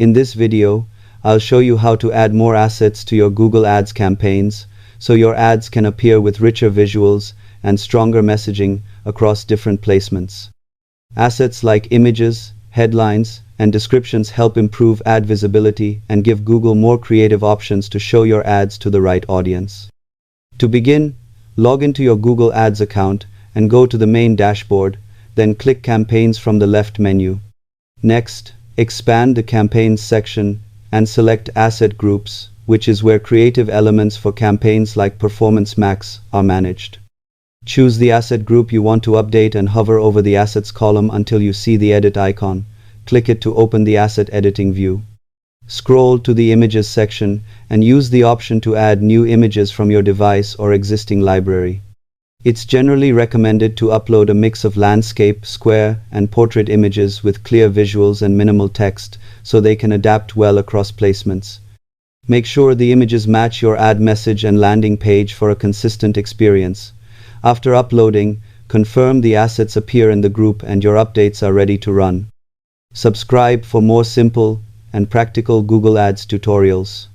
In this video, I'll show you how to add more assets to your Google Ads campaigns so your ads can appear with richer visuals and stronger messaging across different placements. Assets like images, headlines, and descriptions help improve ad visibility and give Google more creative options to show your ads to the right audience. To begin, log into your Google Ads account and go to the main dashboard, then click Campaigns from the left menu. Next, expand the Campaigns section and select Asset Groups, which is where creative elements for campaigns like Performance Max are managed. Choose the asset group you want to update and hover over the Assets column until you see the Edit icon. Click it to open the Asset Editing view. Scroll to the Images section and use the option to add new images from your device or existing library. It's generally recommended to upload a mix of landscape, square, and portrait images with clear visuals and minimal text so they can adapt well across placements. Make sure the images match your ad message and landing page for a consistent experience. After uploading, confirm the assets appear in the group and your updates are ready to run. Subscribe for more simple and practical Google Ads tutorials.